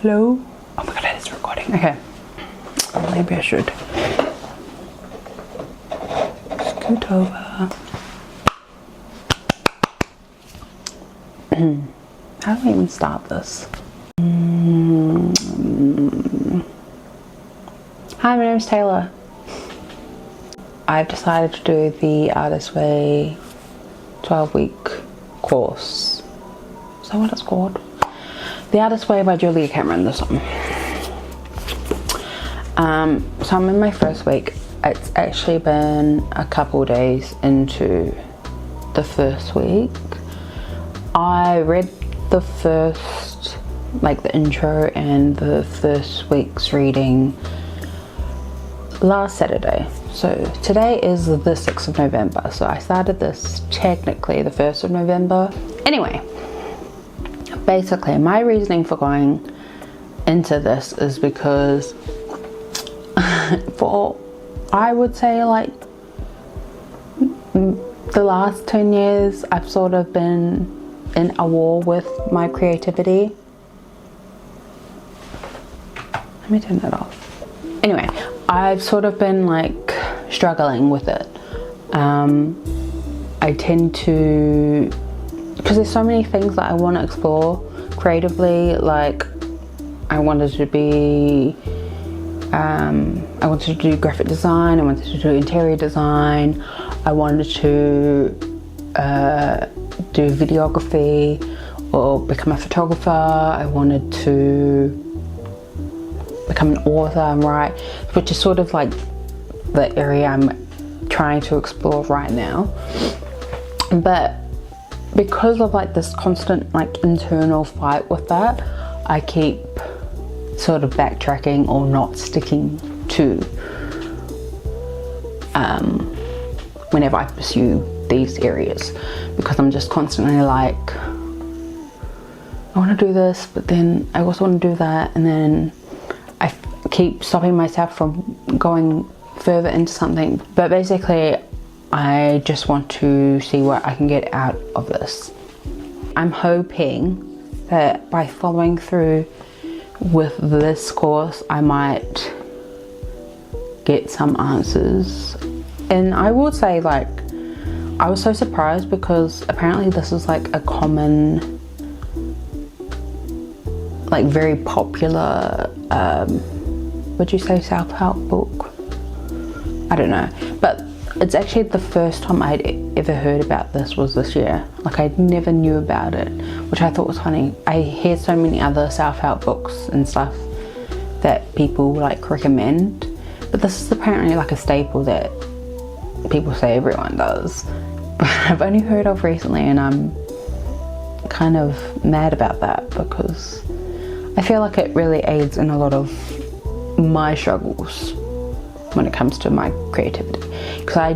Hello? Oh my god, it is recording. Okay. Maybe I should scoot over. How do I even start this? Hi, my name is Taylor. I've decided to do the Artist Way 12-week course. Is that what it's called? The Artist Way by Julia Cameron, this one. So I'm in my first week. It's actually been a couple days into the first week. I read the first, like the intro and the first week's reading last Saturday. So today is the 6th of November. So I started this technically the 1st of November. Anyway, basically my reasoning for going into this is because for, I would say, like the last 10 years I've sort of been in a war with my creativity. Let me turn that off. Anyway, I've sort of been like struggling with it. I tend to, because there's so many things that I want to explore creatively. Like I wanted to be I wanted to do graphic design, I wanted to do interior design, I wanted to do videography or become a photographer, I wanted to become an author and write, which is sort of like the area I'm trying to explore right now. But because of like this constant like internal fight with that, I keep sort of backtracking or not sticking to whenever I pursue these areas, because I'm just constantly like, I want to do this, but then I also want to do that, and then I keep stopping myself from going further into something. But basically I just want to see what I can get out of this. I'm hoping that by following through with this course I might get some answers. And I would say, like, I was so surprised because apparently this is like a common, like very popular would you say self-help book? I don't know, but it's actually the first time I'd ever heard about this was this year. Like I never knew about it, which I thought was funny. I hear so many other self-help books and stuff that people like recommend, but this is apparently like a staple that people say everyone does. But I've only heard of recently, and I'm kind of mad about that because I feel like it really aids in a lot of my struggles when it comes to my creativity, because I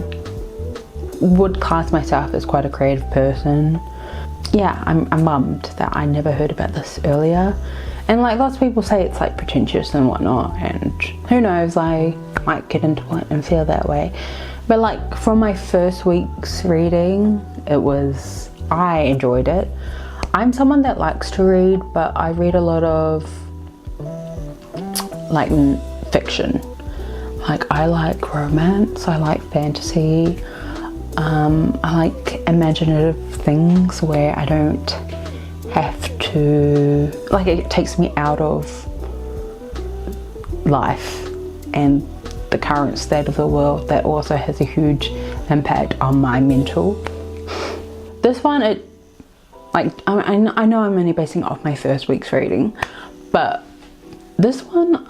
would class myself as quite a creative person. Yeah, I'm bummed that I never heard about this earlier, and like lots of people say it's like pretentious and whatnot, and who knows, I might get into it and feel that way. But like from my first week's reading, I enjoyed it. I'm someone that likes to read, but I read a lot of like fiction. Like I like romance, I like fantasy, I like imaginative things where I don't have to, like it takes me out of life and the current state of the world that also has a huge impact on my mental. This one, I know I'm only basing it off my first week's reading, but this one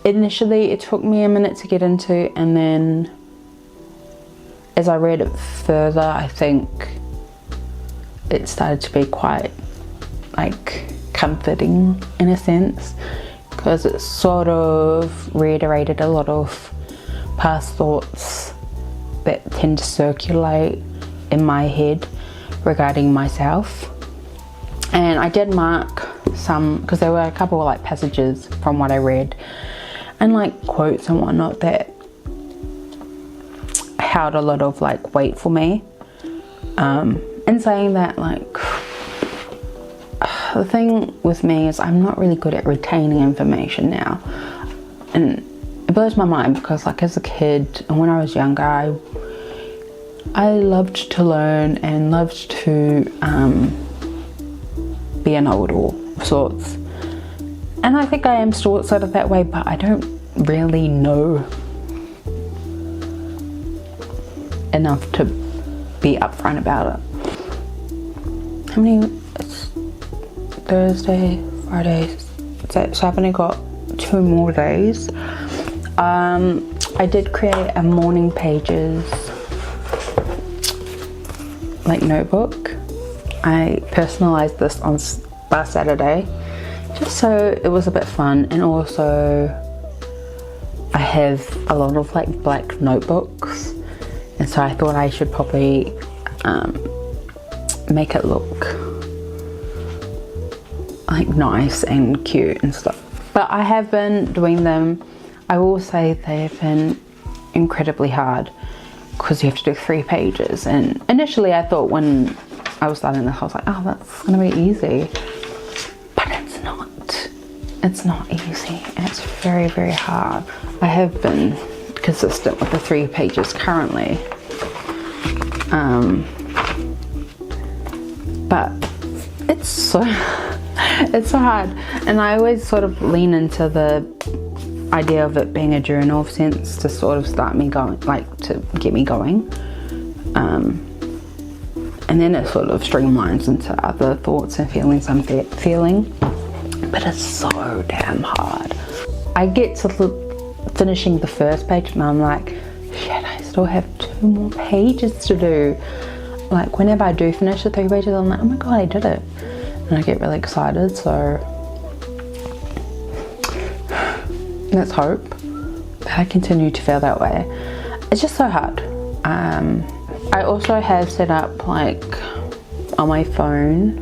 initially it took me a minute to get into, and then as I read it further, I think it started to be quite like comforting in a sense, because it sort of reiterated a lot of past thoughts that tend to circulate in my head regarding myself. And I did mark some, because there were a couple of like passages from what I read and like quotes and whatnot that held a lot of like weight for me. In saying that, like the thing with me is I'm not really good at retaining information now, and it blows my mind because like as a kid and when I was younger, I loved to learn and loved to be a know-it-all of sorts, and I think I am still sort of that way, but I don't really know enough to be upfront about it. How many? It's Thursday, Friday, so I've only got 2 more days. I did create a morning pages like notebook. I personalized this on last Saturday just so it was a bit fun, and also I have a lot of like black notebooks, and so I thought I should probably make it look like nice and cute and stuff. But I have been doing them. I will say they have been incredibly hard because you have to do 3 pages, and initially I thought when I was starting this I was like, oh, that's gonna be easy, but it's not easy. It's very, very hard. I have been consistent with the 3 pages currently, but it's so hard, and I always sort of lean into the idea of it being a journal of sense to sort of start me going, like to get me going, and then it sort of streamlines into other thoughts and feelings I'm feeling, but it's so damn hard. I get to finishing the first page and I'm like, shit, I still have 2 more pages to do. Like whenever I do finish the 3 pages, I'm like, oh my god, I did it, and I get really excited. So let's hope that I continue to feel that way. It's just so hard. I also have set up like on my phone,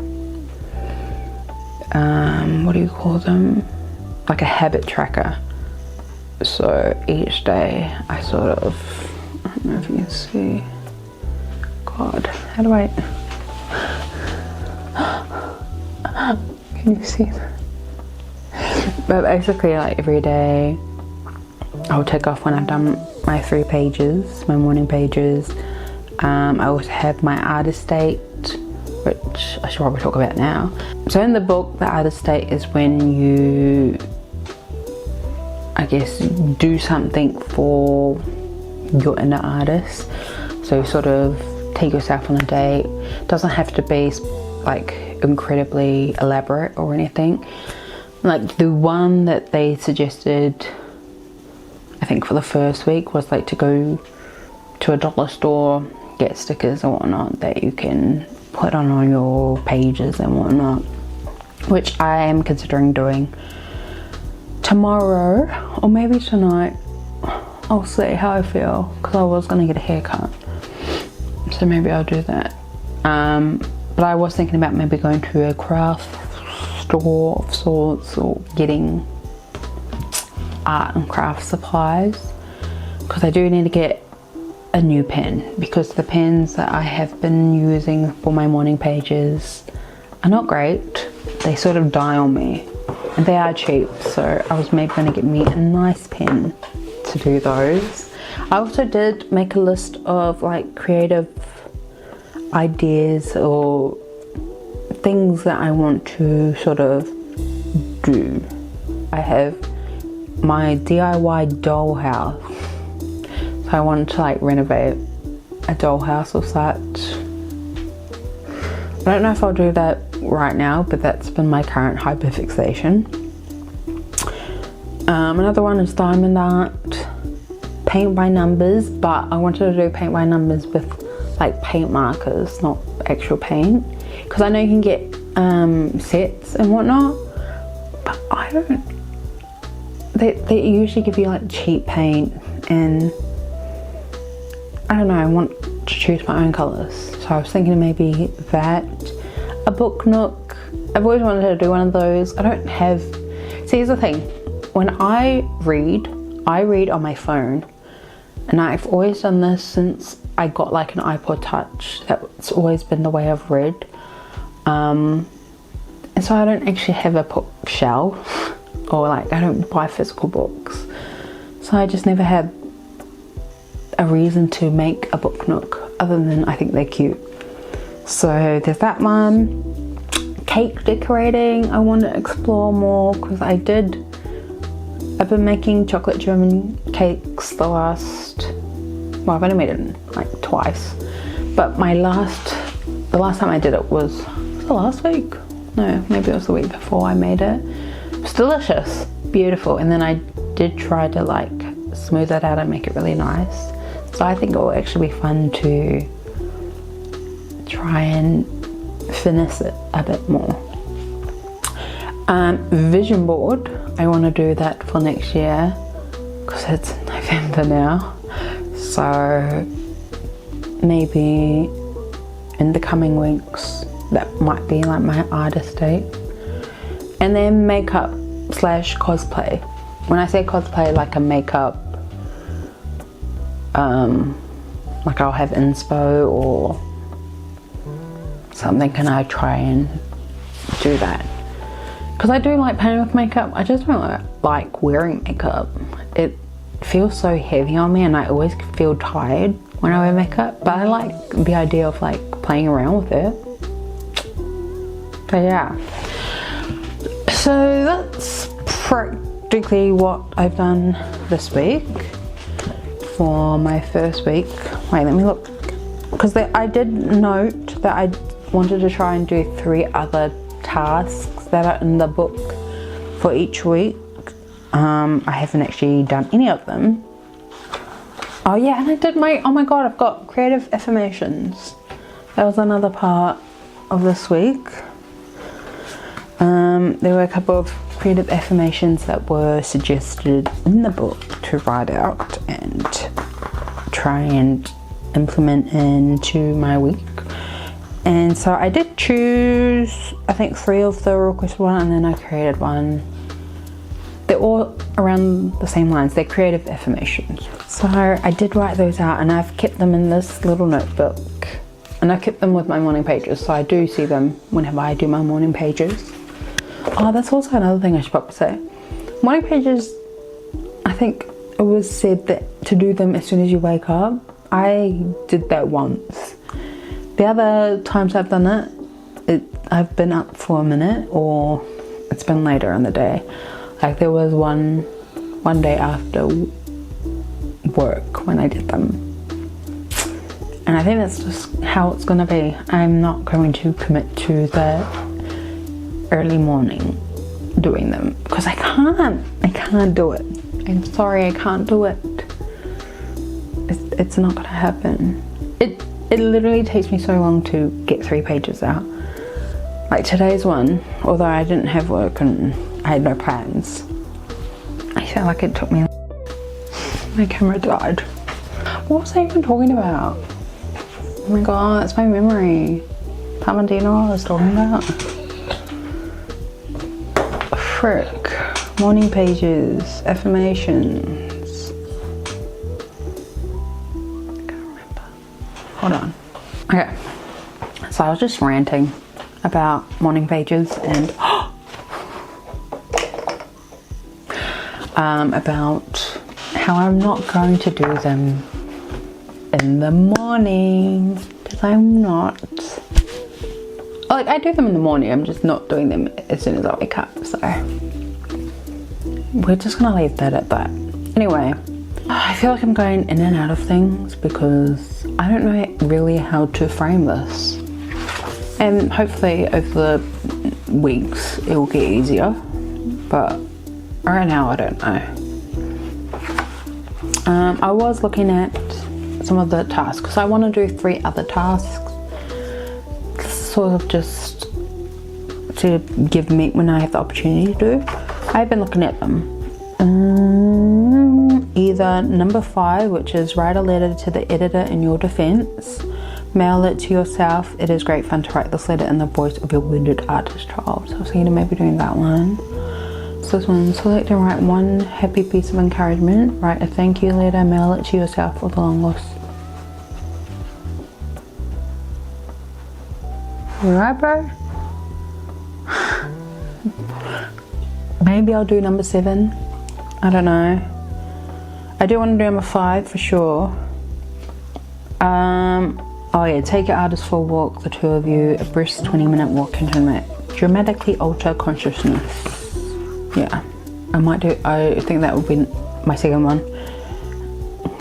what do you call them? Like a habit tracker. So each day I sort of, I don't know if you can see. God, how do I? Can you see that? But basically, like every day, I'll tick off when I've done my 3 pages, my morning pages. I also have my artist date, which I should probably talk about now. So in the book, the artist date is when you, I guess, do something for your inner artist. So you sort of take yourself on a date. It doesn't have to be like incredibly elaborate or anything. Like the one that they suggested, I think for the first week, was like to go to a dollar store, get stickers or whatnot that you can put on your pages and whatnot, which I am considering doing tomorrow or maybe tonight. I'll see how I feel, because I was going to get a haircut, so maybe I'll do that. But I was thinking about maybe going to a craft store of sorts, or getting art and craft supplies, because I do need to get a new pen, because the pens that I have been using for my morning pages are not great. They sort of die on me, and they are cheap, so I was maybe going to get me a nice pen to do those. I also did make a list of like creative ideas or things that I want to sort of do. I have my DIY dollhouse, so I want to like renovate a dollhouse or such. I don't know if I'll do that right now, but that's been my current hyperfixation. Another one is diamond art, paint by numbers, but I wanted to do paint by numbers with like paint markers, not actual paint, because I know you can get sets and whatnot, but I don't, they usually give you like cheap paint, and I don't know, I want to choose my own colours. So I was thinking maybe that, a book nook. I've always wanted to do one of those. I don't have, see, here's the thing, when I read on my phone, and I've always done this since I got like an iPod Touch. That's always been the way I've read. And so I don't actually have a bookshelf, or like I don't buy physical books. So I just never had a reason to make a book nook other than I think they're cute. So there's that one. Cake decorating, I want to explore more because I've been making chocolate German cakes the last, well, I've only made it like twice, but the last time I did it was it last week? No, maybe it was the week before I made it. It was delicious, beautiful, and then I did try to like smooth it out and make it really nice. So I think it will actually be fun to try and finesse it a bit more. Vision board, I want to do that for next year because it's November now, so maybe in the coming weeks that might be like my artist date. And then makeup / cosplay. When I say cosplay, like a makeup, like I'll have inspo or something, and I try and do that because I do like playing with makeup. I just don't like wearing makeup. It feels so heavy on me and I always feel tired when I wear makeup, but I like the idea of like playing around with it. So yeah, so that's practically what I've done this week for my first week. Wait, let me look, because I did note that I wanted to try and do 3 other tasks that are in the book for each week. I haven't actually done any of them. Oh yeah, and I did oh my god, I've got creative affirmations. That was another part of this week. There were a couple of creative affirmations that were suggested in the book to write out and try and implement into my week. And so I did choose, I think, 3 of the requested one, and then I created one. They're all around the same lines. They're creative affirmations. So I did write those out, and I've kept them in this little notebook. And I've kept them with my morning pages, so I do see them whenever I do my morning pages. Oh, that's also another thing I should probably say. Morning pages, I think it was said that to do them as soon as you wake up. I did that once. The other times I've done it, I've been up for a minute, or it's been later in the day. Like there was one day after work when I did them. And I think that's just how it's gonna be. I'm not going to commit to the early morning doing them because I can't do it. I'm sorry, I can't do it. It's not gonna happen. It literally takes me so long to get 3 pages out. Like today's one, although I didn't have work and I had no plans, I felt like it took me. My camera died. What was I even talking about? Oh my god, it's my memory. Palma, do you know what I was talking about? Frick. Morning pages, affirmations. I can't remember. Hold on. Okay. So I was just ranting about morning pages and about how I'm not going to do them in the morning because I'm not. Like I do them in the morning, I'm just not doing them as soon as I wake up, so we're just gonna leave that at that. Anyway, I feel like I'm going in and out of things because I don't know really how to frame this, and hopefully over the weeks it will get easier, but right now I don't know. I was looking at some of the tasks, so I want to do 3 other tasks, sort of just to give me when I have the opportunity to do. I've been looking at them. Either number 5, which is write a letter to the editor in your defense, mail it to yourself. It is great fun to write this letter in the voice of your wounded artist child. So I was thinking of maybe doing that one. So this one, select and write one happy piece of encouragement. Write a thank you letter, mail it to yourself with a long list. Right, bro? maybe I'll do number 7. I don't know. I do want to do number 5 for sure. Oh yeah, take your artist for a walk, the 2 of you, a brisk 20-minute walk can dramatically alter consciousness. Yeah, I think that would be my second one.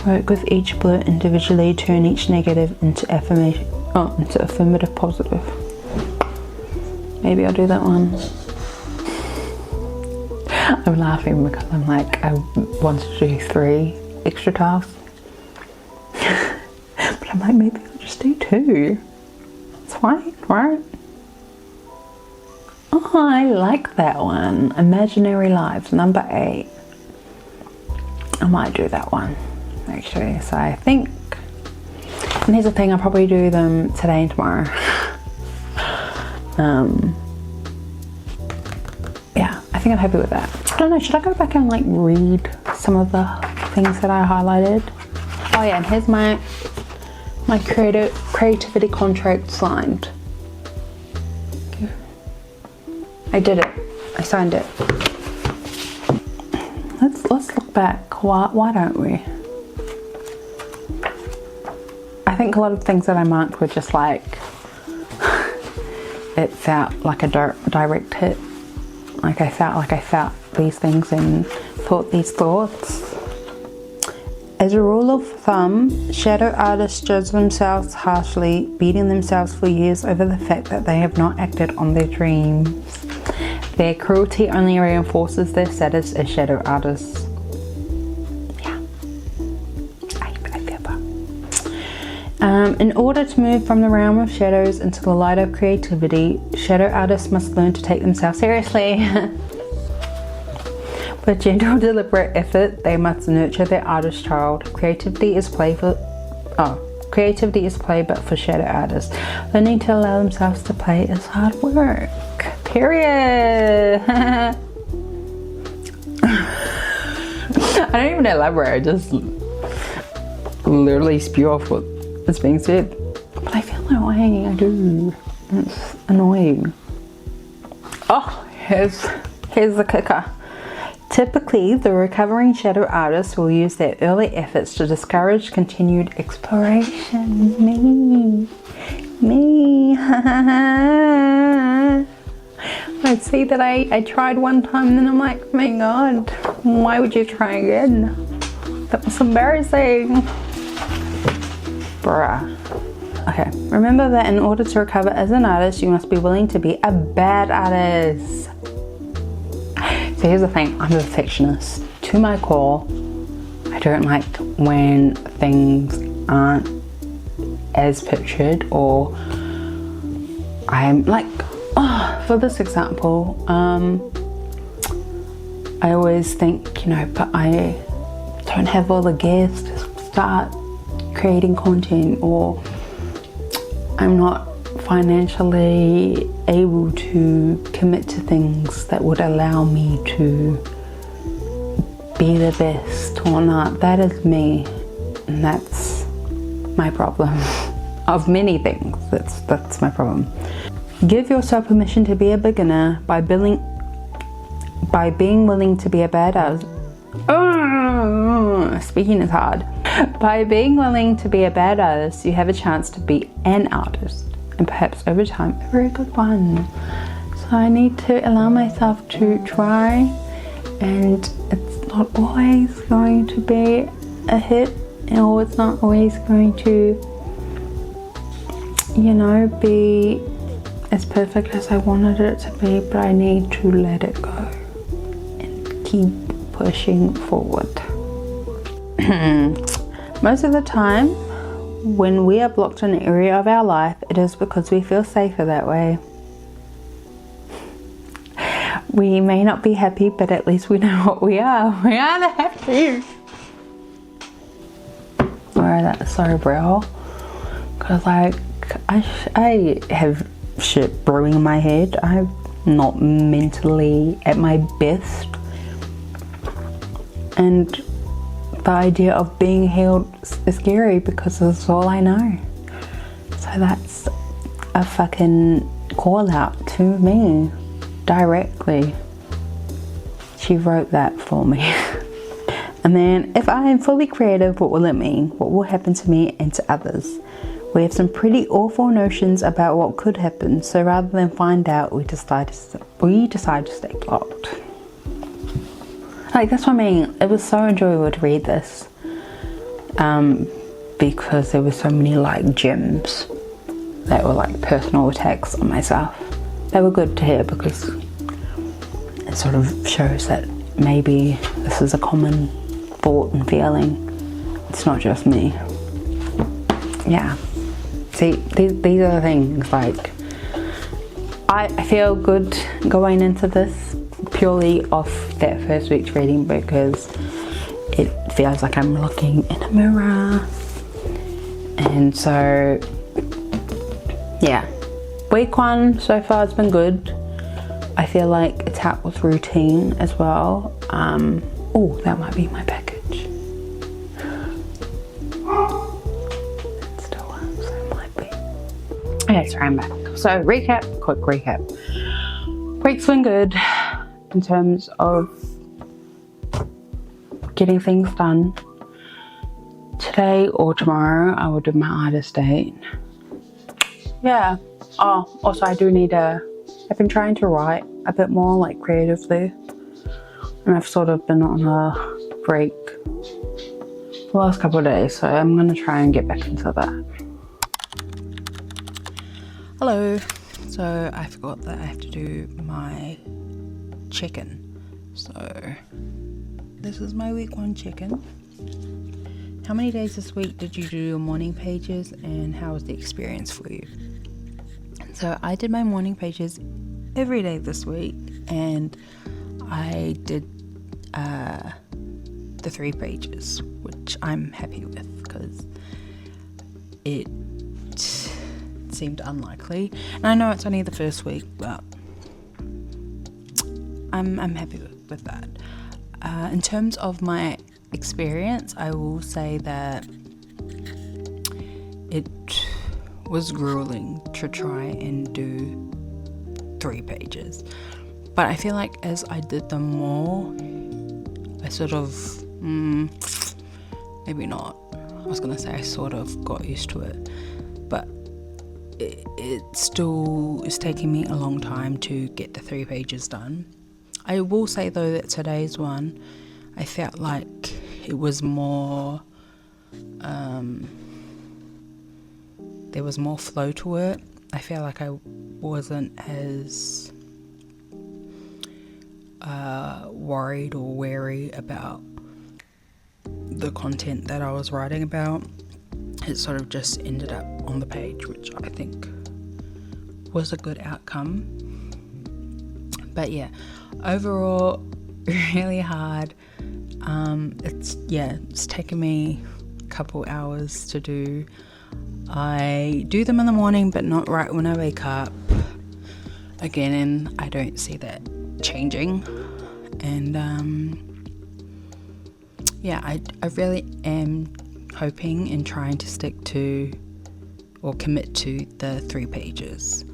Work with each bullet individually, turn each negative into affirmative positive. Maybe I'll do that one. I'm laughing because I'm like, I wanted to do 3 extra tasks. But I'm like, maybe I'll just do 2. It's fine, right? Oh, I like that one. Imaginary Lives, number 8. I might do that one, actually. So I think, and here's the thing, I'll probably do them today and tomorrow. Yeah, I think I'm happy with that. I don't know, should I go back and like read some of the things that I highlighted? Oh yeah, and here's my creativity contract signed. I did it. I signed it. Let's look back. Why don't we? I think a lot of things that I marked were just like, it felt like a direct hit. Like I felt these things and thought these thoughts. As a rule of thumb, shadow artists judge themselves harshly, beating themselves for years over the fact that they have not acted on their dreams. Their cruelty only reinforces their status as shadow artists. Yeah, I feel that. In order to move from the realm of shadows into the light of creativity, shadow artists must learn to take themselves seriously. With gentle, deliberate effort, they must nurture their artist child. Creativity is play, but for shadow artists. Learning to allow themselves to play is hard work. Period. I don't even elaborate, I just literally spew off what is being said. But I feel that way, I do. It's annoying. Oh, here's the kicker. Typically, the recovering shadow artists will use their early efforts to discourage continued exploration. Me. I see that I tried one time and then I'm like, oh my god, why would you try again? That was embarrassing. Bruh. Okay, remember that in order to recover as an artist, you must be willing to be a bad artist. So here's the thing, I'm a perfectionist to my core. I don't like when things aren't as pictured, or I'm like, for this example, I always think, but I don't have all the gears to start creating content, or I'm not financially able to commit to things that would allow me to be the best or not. That is me, and that's my problem. Of many things, that's my problem. Give yourself permission to be a beginner by being willing to be a bad artist. Speaking is hard. By being willing to be a bad artist, you have a chance to be an artist, and perhaps over time a very good one. So I need to allow myself to try, and it's not always going to be a hit, or it's not always going to, be as perfect as I wanted it to be, but I need to let it go and keep pushing forward. Most of the time, when we are blocked in an area of our life, it is because we feel safer that way. We may not be happy, but at least we know what we are. We are the happy. Sorry, that's so real. Because I have shit brewing in my head. I'm not mentally at my best. And the idea of being healed is scary because it's all I know. So that's a fucking call out to me directly. She wrote that for me. And then, if I am fully creative, what will it mean? What will happen to me and to others? We have some pretty awful notions about what could happen, so rather than find out, we decide to stay blocked. Like, that's what I mean. It was so enjoyable to read this, because there were so many like gems that were like personal attacks on myself. They were good to hear because it sort of shows that maybe this is a common thought and feeling. It's not just me. Yeah. See, these are the things, like, I feel good going into this purely off that first week's reading because it feels like I'm looking in a mirror. And so, yeah. Week 1 so far has been good. I feel like it's out with routine as well. Oh, that might be my package. It's still on, so it might be. Okay, sorry, I'm back. So quick recap. Week's been good in terms of getting things done. Today or tomorrow I will do my artist date. Yeah. Oh, also I've been trying to write a bit more, like, creatively, and I've sort of been on a break the last couple of days, so I'm gonna try and get back into that. Hello. So I forgot that I have to do my check-in. So this is my week 1 check-in. How many days this week did you do your morning pages, and how was the experience for you? So I did my morning pages every day this week, and I did the 3 pages, which I'm happy with because it seemed unlikely. And I know it's only the first week, but I'm happy with that. In terms of my experience, I will say that it was grueling to try and do 3 pages, but I feel like as I did them more, I sort of maybe not, I was gonna say I sort of got used to it, but it still is taking me a long time to get the 3 pages done. I will say though that today's one, I felt like it was more there was more flow to it. I feel like I wasn't as worried or wary about the content that I was writing about. It sort of just ended up on the page, which I think was a good outcome. But yeah, overall, really hard. It's taken me a couple hours to do. I do them in the morning, but not right when I wake up. Again, and I don't see that changing. And I really am hoping and trying to stick to or commit to the 3 pages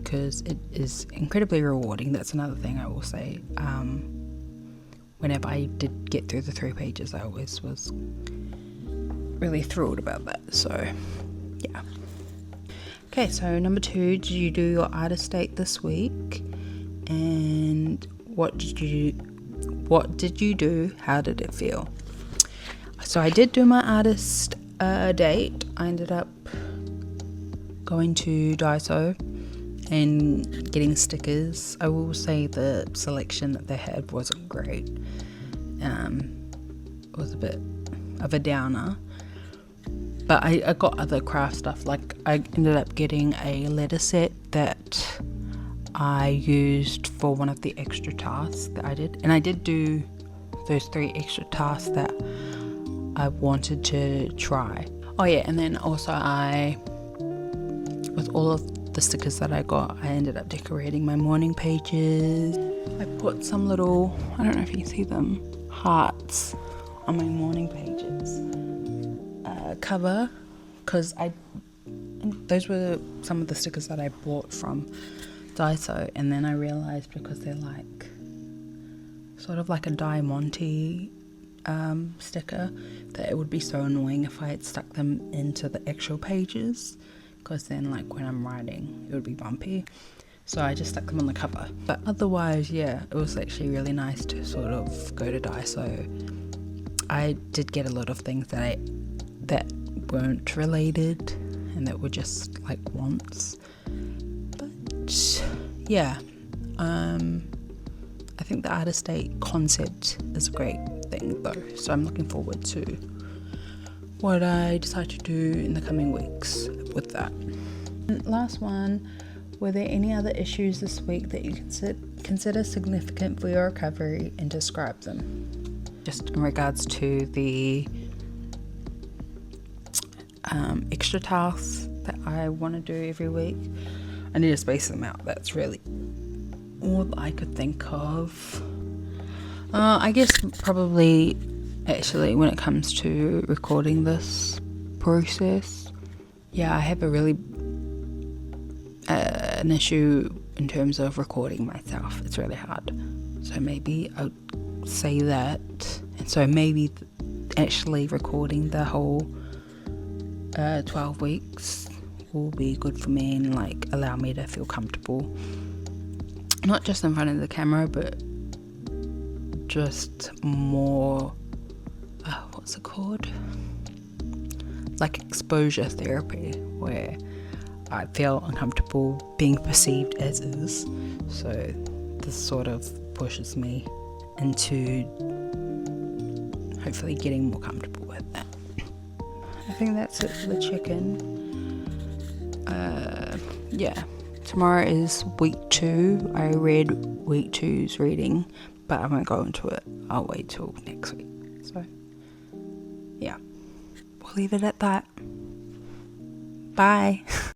because it is incredibly rewarding. That's another thing I will say. Whenever I did get through the 3 pages, I always was really thrilled about that. So yeah. Okay, so number 2, did you do your artist date this week? And what did you do? How did it feel? So I did do my artist date. I ended up going to Daiso and getting stickers. I will say the selection that they had wasn't great. It was a bit of a downer. But I got other craft stuff. Like I ended up getting a letter set that I used for one of the extra tasks that I did. And I did do those 3 extra tasks that I wanted to try. Oh yeah, and then also with all of the stickers that I got, I ended up decorating my morning pages. I put some little, I don't know if you can see them, hearts on my morning pages cover, because those were some of the stickers that I bought from Daiso, and then I realized because they're like sort of like a Diamante sticker, that it would be so annoying if I had stuck them into the actual pages, because then like when I'm writing it would be bumpy. So I just stuck them on the cover. But otherwise, yeah, it was actually really nice to sort of go to Daiso. I did get a lot of things that weren't related and that were just like wants. But yeah, I think the Art Estate concept is a great thing though. So I'm looking forward to what I decide to do in the coming weeks with that. And last one, were there any other issues this week that you consider significant for your recovery, and describe them? Just in regards to the extra tasks that I want to do every week, I need to space them out. That's really all I could think of. I guess probably actually when it comes to recording this process, yeah, I have a really an issue in terms of recording myself. It's really hard. So maybe I'll say that. And so maybe actually recording the whole 12 weeks will be good for me and like allow me to feel comfortable, not just in front of the camera, but just more what's it called, like exposure therapy, where I feel uncomfortable being perceived as is. So this sort of pushes me into hopefully getting more comfortable with that. I think that's it for the check-in. Yeah, tomorrow is week 2. I read week 2's reading, but I won't go into it. I'll wait till next week. So yeah, we'll leave it at that. Bye.